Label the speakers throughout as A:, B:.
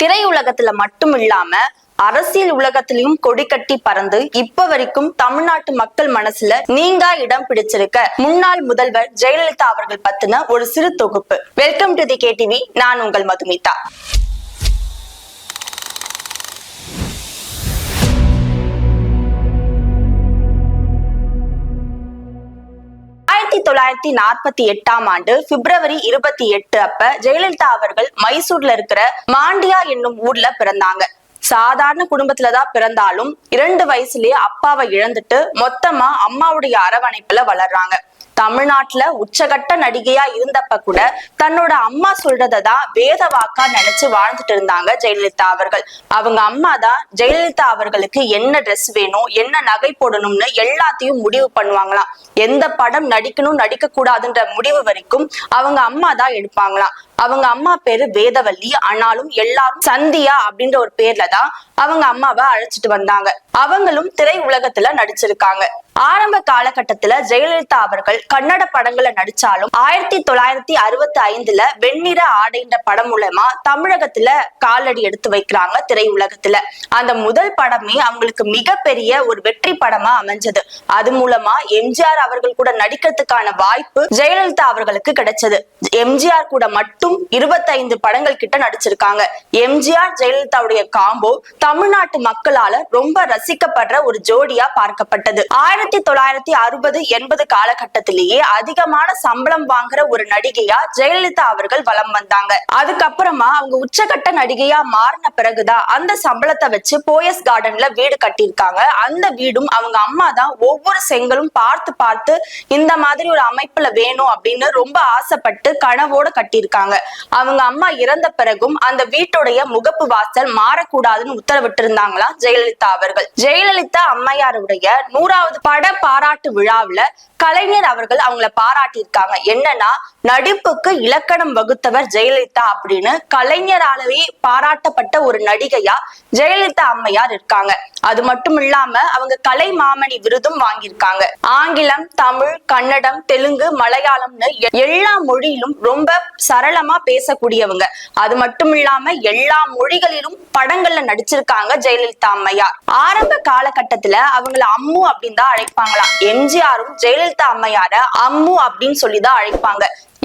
A: திரையுலகத்துல மட்டும் இல்லாம அரசியல் உலகத்திலையும் கொடி கட்டி பறந்து இப்ப வரைக்கும் தமிழ்நாட்டு மக்கள் மனசுல நீங்கா இடம் பிடிச்சிருக்க முன்னாள் முதல்வர் ஜெயலலிதா அவர்கள் பத்தின ஒரு சிறு தொகுப்பு. Welcome to the KTV. நான் உங்கள் மதுமிதா. 1948ஆம் ஆண்டு பிப்ரவரி 28 அப்ப ஜெயலலிதா அவர்கள் மைசூர்ல இருக்கிற மாண்டியா என்னும் ஊர்ல பிறந்தாங்க. சாதாரண குடும்பத்துலதான் பிறந்தாலும் 2 வயசுலயே அப்பாவை இழந்துட்டு மொத்தமா அம்மாவுடைய அரவணைப்புல வளர்றாங்க. தமிழ்நாட்டுல உச்சகட்ட நடிகையா இருந்தப்ப கூட தன்னோட அம்மா சொல்றதான் வேத வாக்கா நினைச்சு வாழ்ந்துட்டு இருந்தாங்க ஜெயலலிதா அவர்கள். அவங்க அம்மா தான் ஜெயலலிதா அவர்களுக்கு என்ன ட்ரெஸ் வேணும், என்ன நகை போடணும்னு எல்லாத்தையும் முடிவு பண்ணுவாங்களாம். எந்த படம் நடிக்கணும் நடிக்க கூடாதுன்ற முடிவு வரைக்கும் அவங்க அம்மா தான் எடுப்பாங்களாம். அவங்க அம்மா பேரு வேதவல்லி. ஆனாலும் எல்லாரும் சந்தியா அப்படின்ற ஒரு பேர்ல தான் அவங்க அம்மாவை அழைச்சிட்டு வந்தாங்க. அவங்களும் திரை உலகத்துல நடிச்சிருக்காங்க. ஆரம்ப காலகட்டத்துல ஜெயலலிதா அவர்கள் கன்னட படங்களை நடிச்சாலும் 1965ல வெண்ணிற ஆடைன்ற படம் மூலமா தமிழகத்துல காலடி எடுத்து வைக்கிறாங்க திரை உலகத்துல. அந்த முதல் படமே அவங்களுக்கு மிகப்பெரிய ஒரு வெற்றி படமா அமைஞ்சது. அது மூலமா எம்ஜிஆர் அவர்கள் கூட நடிக்கிறதுக்கான வாய்ப்பு ஜெயலலிதா அவர்களுக்கு கிடைச்சது. எம்ஜிஆர் கூட மட்டும் 25 படங்கள் கிட்ட நடிச்சிருக்காங்க. எம்ஜிஆர் ஜெயலலிதாவுடைய காம்போ தமிழ்நாட்டு மக்களால ரொம்ப ரசிக்கப்படுற ஒரு ஜோடியா பார்க்கப்பட்டது. 1960-80 காலகட்டத்திலேயே அதிகமான சம்பளம் வாங்குற ஒரு நடிகையா ஜெயலலிதா அவர்கள் வலம் வந்தாங்க. அதுக்கப்புறமா அவங்க உச்சகட்ட நடிகையா மாறின பிறகுதான் அந்த சம்பளத்தை வச்சு போயஸ் கார்டன்ல வீடு கட்டியிருக்காங்க. அந்த வீடும் அவங்க அம்மா தான் ஒவ்வொரு செங்கலும் பார்த்து பார்த்து இந்த மாதிரி ஒரு அமைப்புல வேணும் அப்படின்னு ரொம்ப ஆசைப்பட்டு கனவோட கட்டியிருக்காங்க. அவங்க அம்மா இறந்த பிறகும் அந்த வீட்டுடைய முகப்பு வாசல் மாறக்கூடாதுன்னு உத்தரவிட்டு இருந்தாங்களா ஜெயலலிதா அவர்கள். ஜெயலலிதா அம்மையாருடைய 100வது பட பாராட்டு விழாவுல கலைஞர் அவர்கள் அவங்கள பாராட்டி இருக்காங்க. என்னன்னா, நடிப்புக்கு இலக்கணம் வகுத்தவர் ஜெயலலிதா அப்படின்னு கலைஞராலவே பாராட்டப்பட்ட ஒரு நடிகையா ஜெயலலிதா அம்மையார் இருக்காங்க. அது மட்டும் இல்லாம அவங்க கலை மாமணி விருதும் வாங்கியிருக்காங்க. ஆங்கிலம், தமிழ், கன்னடம், தெலுங்கு, மலையாளம்னு எல்லா மொழியிலும் ரொம்ப சரளமா பேசக்கூடியவங்க. அது மட்டும் இல்லாம எல்லா மொழிகளிலும் படங்கள்ல நடிச்சிருக்காங்க ஜெயலலிதா அம்மையார். ஆரம்ப காலகட்டத்துல அவங்கள அம்மு அப்படின்னு தான் அழைப்பாங்களாம். எம்ஜிஆரும் ஜெயலலிதா அம்மையார அம்மு அப்படின்னு சொல்லிதான் அழைப்பாங்க.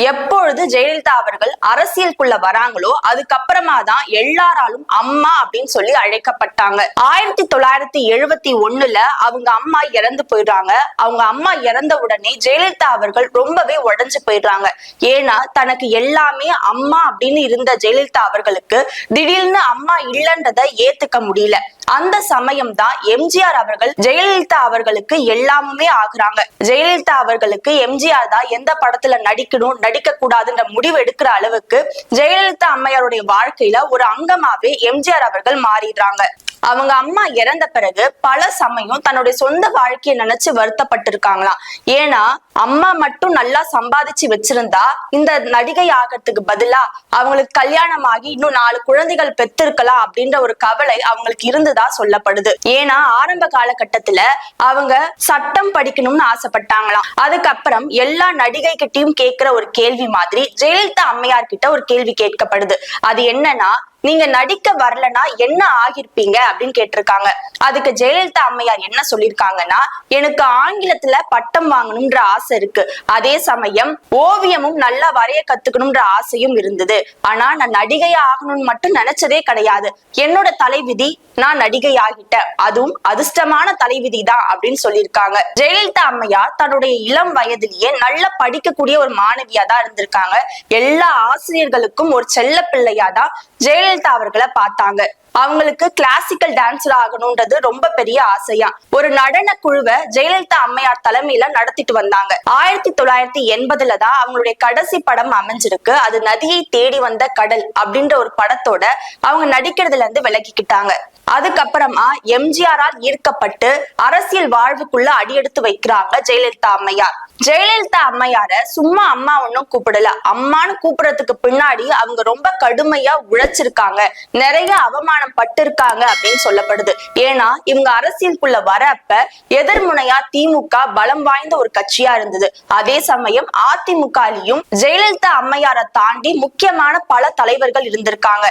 A: எப்பொழுது ஜெயலலிதா அவர்கள் அரசியலுக்குள்ள வராங்களோ அதுக்கப்புறமா தான் எல்லாராலும் அம்மா அப்படின்னு சொல்லி அழைக்கப்பட்டாங்க. 1971ல அவங்க அம்மா இறந்து போயிடுறாங்க. அவங்க அம்மா இறந்த உடனே ஜெயலலிதா அவர்கள் ரொம்பவே உடைஞ்சு போயிடுறாங்க. ஏன்னா தனக்கு எல்லாமே அம்மா அப்படின்னு இருந்த ஜெயலலிதா அவர்களுக்கு திடீர்னு அம்மா இல்லைன்றதை ஏத்துக்க முடியல. அந்த சமயம் தான் எம்ஜிஆர் அவர்கள் ஜெயலலிதா அவர்களுக்கு எல்லாமே ஆகுறாங்க. ஜெயலலிதா அவர்களுக்கு எம்ஜிஆர் தான் எந்த படத்துல நடிக்கணும் நடிக்க கூடாதுன்ற முடிவு எடுக்கிற அளவுக்கு ஜெயலலிதா அம்மையாருடைய வாழ்க்கையில ஒரு அங்கமாவே எம்ஜிஆர் அவர்கள் மாறிடுறாங்க. அவங்க அம்மா இறந்த பிறகு பல சமயம் தன்னுடைய சொந்த வாழ்க்கையை நினைச்சு வருத்தப்பட்டு இருக்காங்களாம். ஏன்னா அம்மா மட்டும் நல்லா சம்பாதிச்சு வச்சிருந்தா இந்த நடிகை ஆகிறதுக்கு பதிலா அவங்களுக்கு கல்யாணம் ஆகி இன்னும் 4 குழந்தைகள் பெற்றிருக்கலாம் அப்படின்ற ஒரு கவலை அவங்களுக்கு இருந்துதா சொல்லப்படுது. ஏன்னா ஆரம்ப காலகட்டத்துல அவங்க சட்டம் படிக்கணும்னு ஆசைப்பட்டாங்களாம். அதுக்கப்புறம் எல்லா நடிகை கிட்டையும் கேட்கிற ஒரு கேள்வி மாதிரி ஜெயலலிதா அம்மையார் கிட்ட ஒரு கேள்வி கேட்கப்படுது. அது என்னன்னா, நீங்க நடிக்க வரலன்னா என்ன ஆகிருப்பீங்க அப்படின்னு கேட்டிருக்காங்க. அதுக்கு ஜெயலலிதா அம்மையார் என்ன சொல்லியிருக்காங்கன்னா, எனக்கு ஆங்கிலத்துல பட்டம் வாங்கணும்ன்ற ஆசை இருக்கு. அதே சமயம் ஓவியமும் நல்லா வரைய கத்துக்கணும்ன்ற ஆசையும் இருந்தது. ஆனா நான் நடிகையா ஆகணும்னு மட்டும் நினைச்சதே கிடையாது. என்னோட தலைவிதி நான் நடிகை ஆகிட்டேன். அதுவும் அதிர்ஷ்டமான தலைவிதி தான் அப்படின்னு சொல்லியிருக்காங்க. ஜெயலலிதா அம்மையார் தன்னுடைய இளம் வயதிலேயே நல்லா படிக்கக்கூடிய ஒரு மாணவியா தான் இருந்திருக்காங்க. எல்லா ஆசிரியர்களுக்கும் ஒரு செல்ல பிள்ளையா தான் ஜெயலலிதா அவர்களை பார்த்தாங்க. அவங்களுக்கு கிளாசிக்கல் டான்சர் ஆகணும்ன்றது ரொம்ப பெரிய ஆசையா. ஒரு நடன குழுவை ஜெயலலிதா அம்மையார் தலைமையில நடத்திட்டு வந்தாங்க. 1980ல தான் அவங்களுடைய கடைசி படம் அமைஞ்சிருக்கு. அது நதியை தேடி வந்த கடல் அப்படின்ற ஒரு படத்தோட அவங்க நடிக்கிறதுல இருந்து விலகிக்கிட்டாங்க. அதுக்கப்புறமா எம்ஜிஆரால் ஈர்க்கப்பட்டு அரசியல் வாழ்வுக்குள்ள அடியெடுத்து வைக்கிறாங்க ஜெயலலிதா அம்மையார். ஜெயலலிதா அம்மையார சும்மா அம்மா ஒன்னும் கூப்பிடல. அம்மான்னு கூப்பிடறதுக்கு பின்னாடி அவங்க ரொம்ப கடுமையா உழைச்சிருக்காங்க, நிறைய அவமானம் பட்டிருக்காங்க அப்படின்னு சொல்லப்படுது. ஏன்னா இவங்க அரசியலுக்குள்ள வரப்ப எதிர்முனையா திமுக பலம் வாய்ந்த ஒரு கட்சியா இருந்தது. அதே சமயம் அதிமுகலையும் ஜெயலலிதா அம்மையாரை தாண்டி முக்கியமான பல தலைவர்கள் இருந்திருக்காங்க.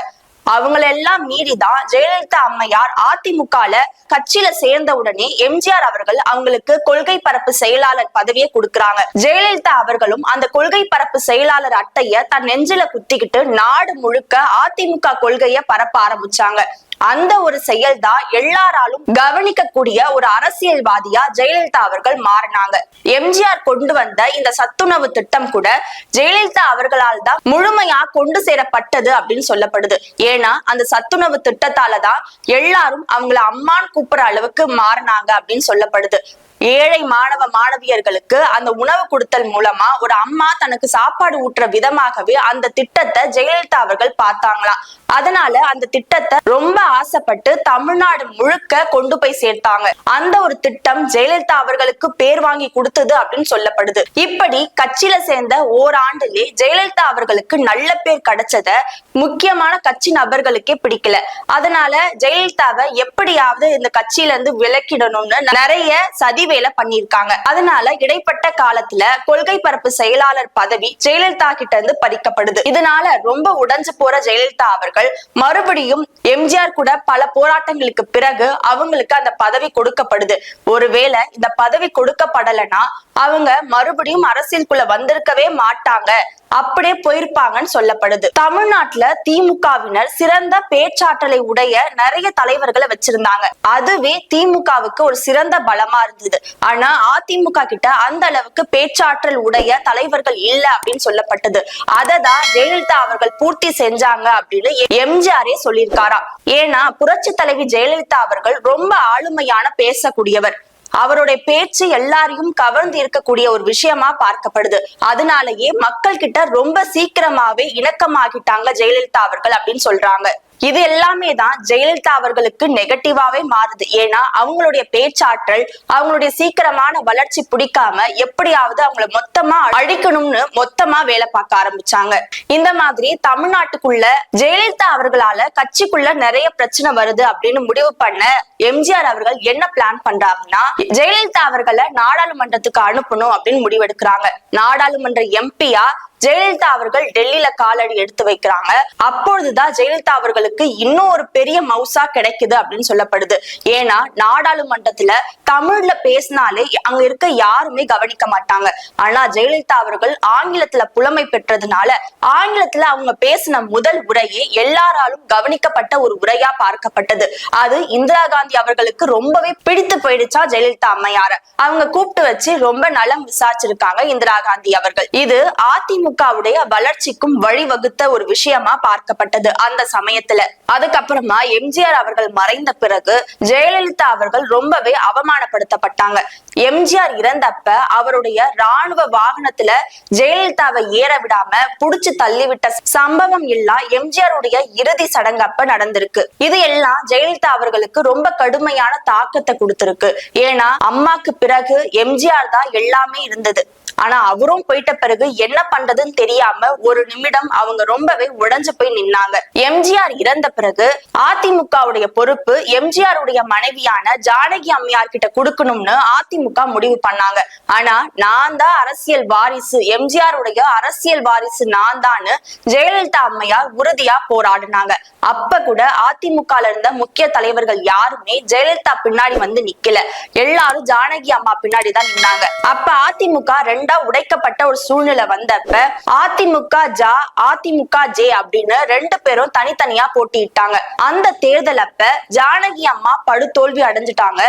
A: அவங்களெல்லாம் மீறிதான் ஜெயலலிதா அம்மையார் அதிமுகல கட்சியில சேர்ந்த உடனே எம்ஜிஆர் அவர்கள் அவங்களுக்கு கொள்கை பரப்பு செயலாளர் பதவியை கொடுக்கறாங்க. ஜெயலலிதா அவர்களும் அந்த கொள்கை பரப்பு செயலாளர் அட்டைய தன் நெஞ்சில குத்திக்கிட்டு நாடு முழுக்க அதிமுக கொள்கைய பரப்ப ஆரம்பிச்சாங்க. அந்த ஒரு செயல் தான் எல்லாராலும் கவனிக்கக்கூடிய ஒரு அரசியல்வாதியா ஜெயலலிதா அவர்கள் மாறினாங்க. எம்ஜிஆர் கொண்டு வந்த இந்த சத்துணவு திட்டம் கூட ஜெயலலிதா அவர்களால் தான் முழுமையா கொண்டு சேரப்பட்டது அப்படின்னு சொல்லப்படுது. ஏன்னா அந்த சத்துணவு திட்டத்தாலதான் எல்லாரும் அவங்கள அம்மான்னு கூப்பிடுற அளவுக்கு மாறினாங்க அப்படின்னு சொல்லப்படுது. ஏழை மாணவ மாணவியர்களுக்கு அந்த உணவு கொடுத்தல் மூலமா ஒரு அம்மா தனக்கு சாப்பாடு ஊட்டுற விதமாகவே அந்த திட்டத்தை ஜெயலலிதா அவர்கள் பார்த்தாங்களாம். அதனால அந்த திட்டத்தை ரொம்ப ஆசைப்பட்டு தமிழ்நாடு முழுக்க கொண்டு போய் சேர்த்தாங்க. அந்த ஒரு திட்டம் ஜெயலலிதா அவர்களுக்கு பேர் வாங்கி கொடுத்தது அப்படின்னு சொல்லப்படுது. இப்படி கட்சியில சேர்ந்த ஓராண்டுலே ஜெயலலிதா அவர்களுக்கு நல்ல பேர் கிடைச்சத முக்கியமான கட்சி நபர்களுக்கே பிடிக்கல. அதனால ஜெயலலிதாவை எப்படியாவது இந்த கட்சியில இருந்து விலக்கிடணும்னு நிறைய சதி வேலை பண்ணிருக்காங்க. அதனால இடைப்பட்ட காலத்துல கொள்கை பரப்பு செயலாளர் பதவி ஜெயலலிதா கிட்ட இருந்து பறிக்கப்படுது. இதனால ரொம்ப உடைஞ்சு போற ஜெயலலிதா அவர்கள் மறுபடியும் எம்ஜிஆர் கூட பல போராட்டங்களுக்கு பிறகு அவங்களுக்கு அந்த பதவி கொடுக்கப்படுது. ஒருவேளை இந்த பதவி கொடுக்கப்படலைன்னா அவங்க மறுபடியும் அரசியலுக்குள்ள வந்திருக்கவே மாட்டாங்க, அப்படியே போயிருப்பாங்கன்னு சொல்லப்படுது. தமிழ்நாட்டுல திமுகவினர் சிறந்த பேச்சாற்றலை உடைய நிறைய தலைவர்களை வச்சிருந்தாங்க. அதுவே திமுகவுக்கு ஒரு சிறந்த பலமா இருந்தது. ஆனா அதிமுக கிட்ட அந்த அளவுக்கு பேச்சாற்றல் உடைய தலைவர்கள் இல்ல அப்படின்னு சொல்லப்பட்டது. அததான் ஜெயலலிதா அவர்கள் பூர்த்தி செஞ்சாங்க அப்படின்னு எம்ஜிஆரே சொல்லியிருக்காரா. ஏன்னா புரட்சி தலைவி ஜெயலலிதா அவர்கள் ரொம்ப ஆளுமையான பேசக்கூடியவர். அவருடைய பேச்சு எல்லாரையும் கவர்ந்து இருக்கக்கூடிய ஒரு விஷயமா பார்க்கப்படுது. அதனாலயே மக்கள் கிட்ட ரொம்ப சீக்கிரமாவே இணக்கமாகிட்டாங்க ஜெயலலிதா அவர்கள் அப்படின்னு சொல்றாங்க. இது எல்லாமே தான் ஜெயலலிதா அவர்களுக்கு நெகட்டிவாவே மாறுது. ஏன்னா அவங்களுடைய பேச்சாற்றல், அவங்களுடைய சீக்கிரமான வளர்ச்சி பிடிக்காம எப்படியாவது அவங்கள மொத்தமா அழிக்கணும்னு மொத்தமா வேலை பார்க்க ஆரம்பிச்சாங்க. இந்த மாதிரி தமிழ்நாட்டுக்குள்ள ஜெயலலிதா அவர்களால கட்சிக்குள்ள நிறைய பிரச்சனை வருது அப்படின்னு முடிவு பண்ண எம்ஜிஆர் அவர்கள் என்ன பிளான் பண்றாங்கன்னா, ஜெயலலிதா அவர்களை நாடாளுமன்றத்துக்கு அனுப்பணும் அப்படின்னு முடிவெடுக்கிறாங்க. நாடாளுமன்ற எம்பியா ஜெயலலிதா அவர்கள் டெல்லியில காலடி எடுத்து வைக்கிறாங்க. அப்பொழுதுதான் ஜெயலலிதா அவர்களுக்கு இன்னும் ஒரு பெரிய மவுசா கிடைக்குது அப்படின்னு சொல்லப்படுது. ஏன்னா நாடாளுமன்றத்துல தமிழ்ல பேசினாலே அங்க இருக்க யாருமே கவனிக்க மாட்டாங்க. ஆனா ஜெயலலிதா அவர்கள் ஆங்கிலத்துல புலமை பெற்றதுனால ஆங்கிலத்துல அவங்க பேசின முதல் உரையே எல்லாராலும் கவனிக்கப்பட்ட ஒரு உரையா பார்க்கப்பட்டது. அது இந்திரா காந்தி அவர்களுக்கு ரொம்பவே பிடித்து போயிடுச்சா ஜெயலலிதா அம்மையார. அவங்க கூப்பிட்டு வச்சு ரொம்ப நலம் விசாரிச்சிருக்காங்க இந்திரா காந்தி அவர்கள். இது அதிமுகவுடைய வளர்ச்சிக்கும் வழிவகுத்த ஒரு விஷயமா பார்க்கப்பட்டது அந்த சமயத்துல. அதுக்கப்புறமா எம்ஜிஆர் அவர்கள் மறைந்த பிறகு ஜெயலலிதா அவர்கள் ரொம்பவே அவமானப்படுத்தப்பட்டாங்க. எம்ஜிஆர் இறந்தப்ப அவருடைய ராணுவ வாகனத்துல ஜெயலலிதாவை ஏற விடாம புடிச்சு தள்ளிவிட்ட சம்பவம் எல்லாம் எம்ஜிஆருடைய இறுதி சடங்கப்ப நடந்திருக்கு. இது எல்லாம் ஜெயலலிதா அவர்களுக்கு ரொம்ப கடுமையான தாக்கத்தை கொடுத்திருக்கு. ஏன்னா அம்மாக்கு பிறகு எம்ஜிஆர் தான் எல்லாமே இருந்தது. ஆனா அவரும் போயிட்ட பிறகு என்ன பண்றதுன்னு தெரியாம ஒரு நிமிடம் அவங்க ரொம்பவே உடைஞ்சு போய் நின்னாங்க. எம்ஜிஆர் இறந்த பிறகு அதிமுகவுடைய பொறுப்பு எம்ஜிஆர் உடைய மனைவியான ஜானகி அம்மையார் கிட்ட கொடுக்கணும்னு அதிமுக முடிவு பண்ணாங்க. ஆனா நான் தான் அரசியல் வாரிசு, எம்ஜிஆர் உடைய அரசியல் வாரிசு நான் தான் ஜெயலலிதா அம்மையார் உறுதியா போராடினாங்க. அப்ப கூட அதிமுக இருந்த முக்கிய தலைவர்கள் யாருமே ஜெயலலிதா பின்னாடி வந்து நிக்கல. எல்லாரும் ஜானகி அம்மா பின்னாடி தான் நின்னாங்க. அப்ப அதிமுக ரெண்டா உடைக்கப்பட்ட ஒரு சூழ்நிலை வந்தப்ப அதிமுக ஜா அதிமுக ஜே அப்படின்னு ரெண்டு பேரும் தனித்தனியா போட்டியிட்டாங்க. அந்த தேர்தல் அப்ப ஜானகி அம்மா படுதோல்வி அடைஞ்சிட்டாங்க,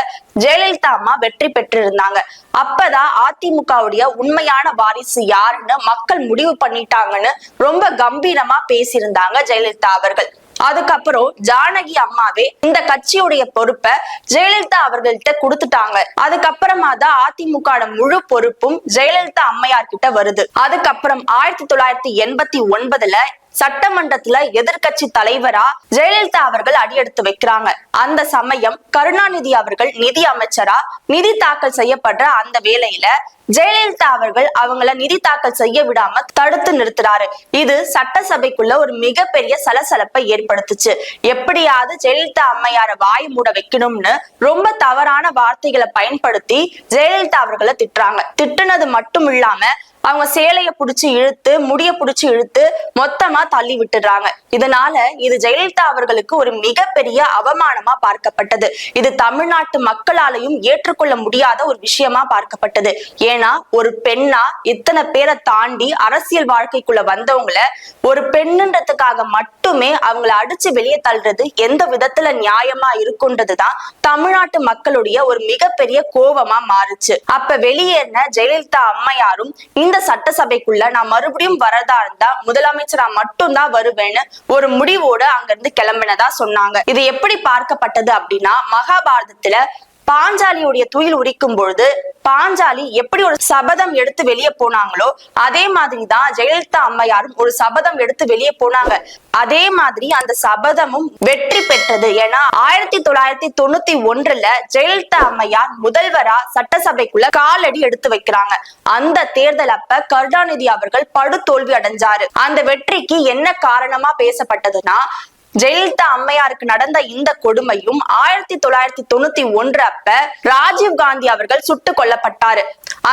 A: ஜெயலலிதா அம்மா வெற்றி பெற்று இருந்தாங்க. அப்பதான் அதிமுகவுடைய உண்மையான வாரிசு யாருன்னு மக்கள் முடிவு பண்ணிட்டாங்கன்னு ரொம்ப கம்பீரமா பேசியிருந்தாங்க ஜெயலலிதா அவர்கள். அதுக்கப்புறம் ஜானகி அம்மாவே இந்த கட்சியுடைய பொறுப்பை ஜெயலலிதா அவர்கள்ட்ட கொடுத்துட்டாங்க. அதுக்கப்புறமா தான் அதிமுக முழு பொறுப்பும் ஜெயலலிதா அம்மையார் கிட்ட வருது. அதுக்கப்புறம் 1989 சட்டமன்றத்துல எதிர்கட்சி தலைவரா ஜெயலலிதா அவர்கள் அடியெடுத்து வைக்கிறாங்க. அந்த சமயம் கருணாநிதி அவர்கள் நிதி அமைச்சரா நிதி தாக்கல் செய்யப்படுற அந்த வேளையில ஜெயலலிதா அவர்கள் அவங்கள நிதி தாக்கல் செய்ய விடாம தடுத்து நிறுத்துறாரு. இது சட்டசபைக்குள்ள ஒரு மிகப்பெரிய சலசலப்பை ஏற்படுத்துச்சு. எப்படியாவது ஜெயலலிதா அம்மையார வாய் மூட வைக்கணும்னு ரொம்ப தவறான வார்த்தைகளை பயன்படுத்தி ஜெயலலிதா அவர்களை திட்டுறாங்க. திட்டுனது மட்டும் இல்லாம அவங்க சேலைய புடிச்சு இழுத்து முடிய புடிச்சு இழுத்து மொத்தமா தள்ளி விட்டுடுறாங்க. இதனால இது ஜெயலலிதா அவர்களுக்கு ஒரு மிகப்பெரிய அவமானமா பார்க்கப்பட்டது. இது தமிழ்நாட்டு மக்களாலையும் ஏற்றுக்கொள்ள முடியாத ஒரு விஷயமா பார்க்கப்பட்டது. ஏன்னா ஒரு பெண்ணா இத்தனை பேரை தாண்டி அரசியல் வாழ்க்கைக்குள்ள வந்தவங்கள ஒரு பெண்ணுன்றதுக்காக மட்டுமே அவங்கள அடிச்சு வெளியே தள்ளுறது எந்த விதத்துல நியாயமா இருக்குன்றதுதான் தமிழ்நாட்டு மக்களுடைய ஒரு மிகப்பெரிய கோபமா மாறுச்சு. அப்ப வெளியேறின ஜெயலலிதா அம்மையாரும் இந்த சட்டசபைக்குள்ள நான் மறுபடியும் வரதா இருந்தா முதலமைச்சரா மட்டும்தான் வருவேன்னு ஒரு முடிவோடு அங்கிருந்து கிளம்பினதா சொன்னாங்க. இது எப்படி பார்க்கப்பட்டது அப்படின்னா, மகாபாரதத்துல பாஞ்சாலியுடைய துயில் உரிக்கும் பொழுது பாஞ்சாலி எப்படி ஒரு சபதம் எடுத்து வெளியே போனாங்களோ அதே மாதிரிதான் ஜெயலலிதா அம்மையாரும் ஒரு சபதம் எடுத்து வெளியே போனாங்க. அதே மாதிரி அந்த சபதமும் வெற்றி பெற்றது. ஏன்னா 1991 ஜெயலலிதா அம்மையார் முதல்வரா சட்டசபைக்குள்ள காலடி எடுத்து வைக்கிறாங்க. அந்த தேர்தல் அப்ப கருணாநிதி அவர்கள் படுதோல்வி அடைஞ்சாரு. அந்த வெற்றிக்கு என்ன காரணமா பேசப்பட்டதுன்னா, ஜெயலலிதா அம்மையாருக்கு நடந்த இந்த கொடுமையும் 1991 அப்ப ராஜீவ் காந்தி அவர்கள் சுட்டுக் கொல்லப்பட்டாரு.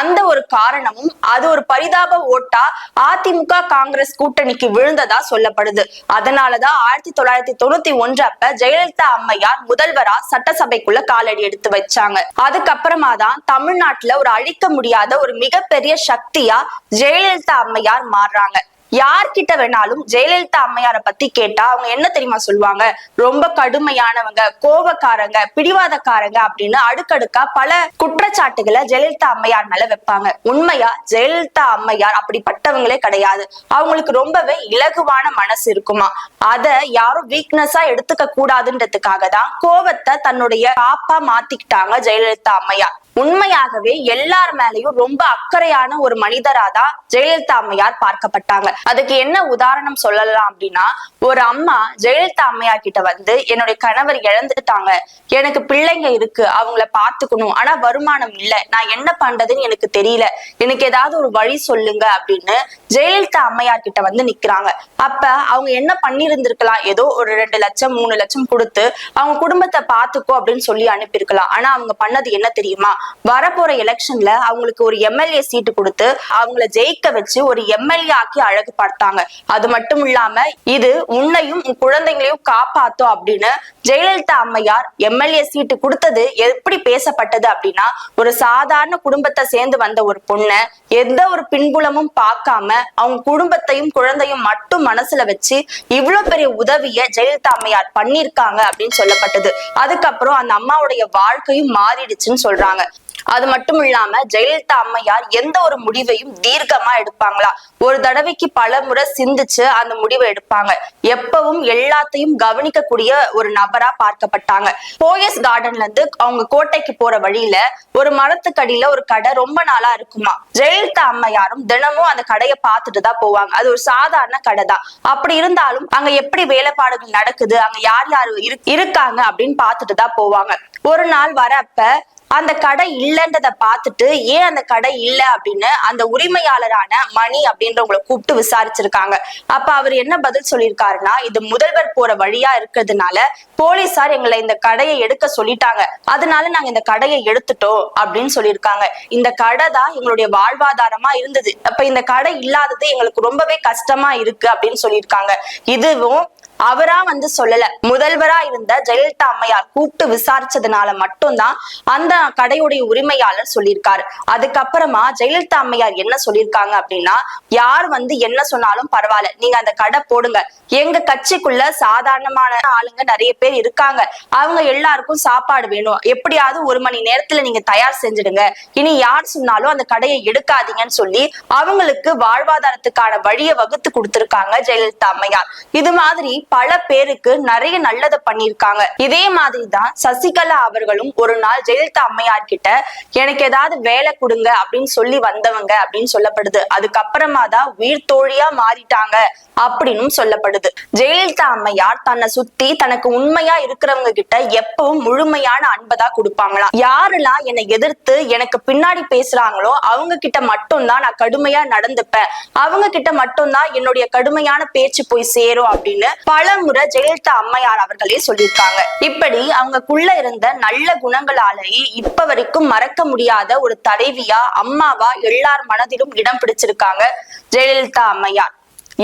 A: அந்த ஒரு காரணமும் அது ஒரு பரிதாப ஓட்டா அதிமுக காங்கிரஸ் கூட்டணிக்கு விழுந்ததா சொல்லப்படுது. அதனாலதான் 1991 அப்ப ஜெயலலிதா அம்மையார் முதல்வரா சட்டசபைக்குள்ள காலடி எடுத்து வச்சாங்க. அதுக்கப்புறமா தான் தமிழ்நாட்டுல ஒரு அழிக்க முடியாத ஒரு மிகப்பெரிய சக்தியா ஜெயலலிதா அம்மையார் மாறுறாங்க. யார்கிட்ட வேணாலும் ஜெயலலிதா அம்மையாரை பத்தி கேட்டா அவங்க என்ன தெரியுமா சொல்லுவாங்க? ரொம்ப கடுமையானவங்க, கோபக்காரங்க, பிடிவாதக்காரங்க அப்படின்னு அடுக்கடுக்கா பல குற்றச்சாட்டுகளை ஜெயலலிதா அம்மையார் மேல வைப்பாங்க. உண்மையா ஜெயலலிதா அம்மையார் அப்படிப்பட்டவங்களே கிடையாது. அவங்களுக்கு ரொம்பவே இலகுவான மனசு இருக்குமா. அத யாரும் வீக்னஸா எடுத்துக்க கூடாதுன்றதுக்காக தான் கோபத்தை தன்னுடைய காப்பா மாத்திக்கிட்டாங்க ஜெயலலிதா அம்மையார். உண்மையாகவே எல்லார் மேலையும் ரொம்ப அக்கறையான ஒரு மனிதரா தான் ஜெயலலிதா அம்மையார் பார்க்கப்பட்டாங்க. அதுக்கு என்ன உதாரணம் சொல்லலாம் அப்படின்னா, ஒரு அம்மா ஜெயலலிதா அம்மையார் கிட்ட வந்து என்னுடைய கணவர் இழந்துட்டாங்க, எனக்கு பிள்ளைங்க இருக்கு, அவங்கள பாத்துக்கணும், ஆனா வருமானம் இல்ல, நான் என்ன பண்றதுன்னு எனக்கு தெரியல, எனக்கு ஏதாவது ஒரு வழி சொல்லுங்க அப்படின்னு ஜெயலலிதா அம்மையார் கிட்ட வந்து நிக்கிறாங்க. அப்ப அவங்க என்ன பண்ணிருந்திருக்கலாம், ஏதோ ஒரு 2 லட்சம் 3 லட்சம் கொடுத்து அவங்க குடும்பத்தை பாத்துக்கோ அப்படின்னு சொல்லி அனுப்பியிருக்கலாம். ஆனா அவங்க பண்ணது என்ன தெரியுமா? வரப்போற எலெக்ஷன்ல அவங்களுக்கு ஒரு எம்எல்ஏ சீட்டு கொடுத்து அவங்கள ஜெயிக்க வச்சு ஒரு எம்எல்ஏ ஆக்கி அழகு பார்த்தாங்க. அது மட்டும் இல்லாம இது உன்னையும் உன் குழந்தைங்களையும் காப்பாத்தோம் அப்படின்னு ஜெயலலிதா அம்மையார் எம்எல்ஏ சீட்டு கொடுத்தது எப்படி பேசப்பட்டது அப்படின்னா, ஒரு சாதாரண குடும்பத்தை சேர்ந்து வந்த ஒரு பொண்ணை எந்த ஒரு பின்புலமும் பார்க்காம அவங்க குடும்பத்தையும் குழந்தையும் மட்டும் மனசுல வச்சு இவ்வளவு பெரிய உதவிய ஜெயலலிதா அம்மையார் பண்ணிருக்காங்க அப்படின்னு சொல்லப்பட்டது. அதுக்கப்புறம் அந்த அம்மாவுடைய வாழ்க்கையும் மாறிடுச்சுன்னு சொல்றாங்க. அது மட்டும் இல்லாம ஜெயலலிதா அம்மையார் எந்த ஒரு முடிவையும் தீர்க்கமா எடுப்பாங்களா, ஒரு தடவைக்கு பல முறை சிந்திச்சு அந்த முடிவை எடுப்பாங்க. எப்பவும் எல்லாத்தையும் கவனிக்கக்கூடிய ஒரு நபரா பார்க்கப்பட்டாங்க. போயஸ் கார்டன்ல இருந்து அவங்க கோட்டைக்கு போற வழியில ஒரு மரத்துக்கடியில ஒரு கடை ரொம்ப நாளா இருக்குமா. ஜெயலலிதா அம்மையாரும் தினமும் அந்த கடையை பார்த்துட்டு தான் போவாங்க. அது ஒரு சாதாரண கடை தான். அப்படி இருந்தாலும் அங்க எப்படி வேலைப்பாடுகள் நடக்குது, அங்க யார் யார் இருக்காங்க அப்படின்னு பார்த்துட்டு தான் போவாங்க. ஒரு நாள் வரப்ப அந்த கடை இல்லைன்றத பார்த்துட்டு ஏன் அந்த கடை இல்ல அப்படின்னு அந்த உரிமையாளரான மணி அப்படின்றவங்களை கூப்பிட்டு விசாரிச்சிருக்காங்க. அப்ப அவர் என்ன பதில் சொல்லியிருக்காருன்னா, இது முதல்வர் போற வழியா இருக்கிறதுனால போலீசார் எங்களை இந்த கடையை எடுக்க சொல்லிட்டாங்க, அதனால நாங்க இந்த கடையை எடுத்துட்டோம் அப்படின்னு சொல்லியிருக்காங்க. இந்த கடை தான் எங்களுடைய வாழ்வாதாரமா இருந்தது, அப்ப இந்த கடை இல்லாதது எங்களுக்கு ரொம்பவே கஷ்டமா இருக்கு அப்படின்னு சொல்லியிருக்காங்க. இதுவும் அவரா வந்து சொல்லல, முதல்வரா இருந்த ஜெயலலிதா அம்மையார் கூப்பிட்டு விசாரிச்சதுனால மட்டும்தான் அந்த கடையுடைய உரிமையாளர் சொல்லியிருக்காரு. அதுக்கப்புறமா ஜெயலலிதா அம்மையார் என்ன சொல்லியிருக்காங்க அப்படின்னா, யார் வந்து என்ன சொன்னாலும் பரவாயில்ல, நீங்க அந்த கடை போடுங்க, எங்க கட்சிக்குள்ள சாதாரணமான ஆளுங்க நிறைய பேர் இருக்காங்க, அவங்க எல்லாருக்கும் சாப்பாடு வேணும், எப்படியாவது 1 மணி நேரத்துல நீங்க தயார் செஞ்சிடுங்க, இனி யார் சொன்னாலும் அந்த கடையை எடுக்காதீங்கன்னு சொல்லி அவங்களுக்கு வாழ்வாதாரத்துக்கான வழியை வகுத்து கொடுத்திருக்காங்க ஜெயலலிதா அம்மையார். இது மாதிரி பல பேருக்கு நிறைய நல்லதை பண்ணிருக்காங்க. இதே மாதிரிதான் சசிகலா அவர்களும் ஒரு நாள் ஜெயலலிதா அம்மையார் கிட்ட எனக்கு ஏதாவது வேலை கொடுங்க அப்படின்னு சொல்லி வந்தவங்க அப்படின்னு சொல்லப்படுது. அதுக்கப்புறமா தான் உயிர் தோழியா மாறிட்டாங்க அப்படின்னு சொல்லப்படுது. ஜெயலலிதா அம்மையார் தன்னை சுத்தி தனக்கு உண்மையா இருக்கிறவங்க கிட்ட எப்பவும் முழுமையான அன்பதா கொடுப்பாங்களாம். யாரெல்லாம் என்னை எதிர்த்து எனக்கு பின்னாடி பேசுறாங்களோ அவங்க கிட்ட மட்டும்தான் நான் கடுமையா நடந்துப்பேன், அவங்க கிட்ட மட்டும்தான் என்னுடைய கடுமையான பேச்சு போய் சேரும் அப்படின்னு பலமுறை ஜெயலலிதா அம்மையார் அவர்களே சொல்லியிருக்காங்க. இப்படி அவங்களுக்குள்ள இருந்த நல்ல குணங்களாலேயே இப்ப வரைக்கும் மறக்க முடியாத ஒரு தலைவியா, அம்மாவா எல்லார் மனதிலும் இடம் பிடிச்சிருக்காங்க ஜெயலலிதா அம்மையார்.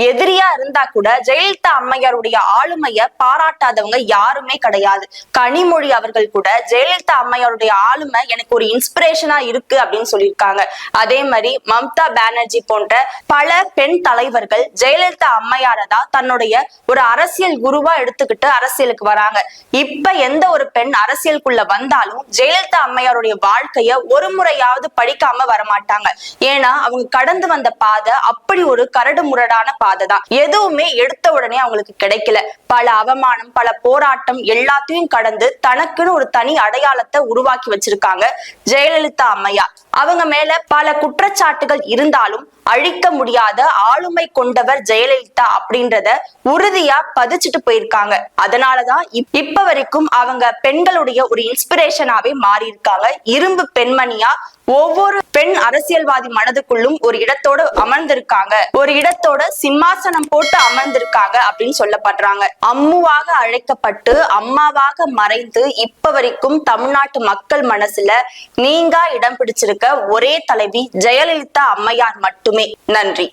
A: எதிரியா இருந்தா கூட ஜெயலலிதா அம்மையாருடைய ஆளுமைய பாராட்டாதவங்க யாருமே கிடையாது. கனிமொழி அவர்கள் கூட ஜெயலலிதா அம்மையாருடைய ஆளுமை எனக்கு ஒரு இன்ஸ்பிரேஷனா இருக்கு அப்படின்னு சொல்லியிருக்காங்க. அதே மாதிரி மம்தா பானர்ஜி போன்ற பல பெண் தலைவர்கள் ஜெயலலிதா அம்மையாரை தான் தன்னுடைய ஒரு அரசியல் குருவா எடுத்துக்கிட்டு அரசியலுக்கு வராங்க. இப்ப எந்த ஒரு பெண் அரசியலுக்குள்ள வந்தாலும் ஜெயலலிதா அம்மையாருடைய வாழ்க்கைய ஒரு முறையாவது படிக்காம வரமாட்டாங்க. ஏன்னா அவங்க கடந்து வந்த பாதை அப்படி ஒரு கரடு முரடான பாதைதான். எதுவுமே எடுத்த உடனே அவங்களுக்கு கிடைக்கல. பல அவமானம், பல போராட்டம் எல்லாத்தையும் கடந்து தனக்குன்னு ஒரு தனி அடையாளத்தை உருவாக்கி வச்சிருக்காங்க ஜெயலலிதா அம்மையார். அவங்க மேல பல குற்றச்சாட்டுகள் இருந்தாலும் அழிக்க முடியாத ஆளுமை கொண்டவர் ஜெயலலிதா அப்படின்றத உறுதியா பதிச்சுட்டு போயிருக்காங்க. அதனாலதான் இப்ப வரைக்கும் அவங்க பெண்களுடைய ஒரு இன்ஸ்பிரேஷனாவே மாறி இருக்காங்க. இரும்பு பெண்மணியா ஒவ்வொரு பெண் அரசியல்வாதி மனதுக்குள்ளும் ஒரு இடத்தோட அமர்ந்திருக்காங்க, ஒரு இடத்தோட சிம்மாசனம் போட்டு அமர்ந்திருக்காங்க அப்படின்னு சொல்லப்படுறாங்க. அம்முவாக அழைக்கப்பட்டு அம்மாவாக மறைந்து இப்ப வரைக்கும் தமிழ்நாட்டு மக்கள் மனசுல நீங்கா இடம் பிடிச்சிருக்க ஒரே தலைவி ஜெயலலிதா அம்மையார் மட்டுமே. நன்றி.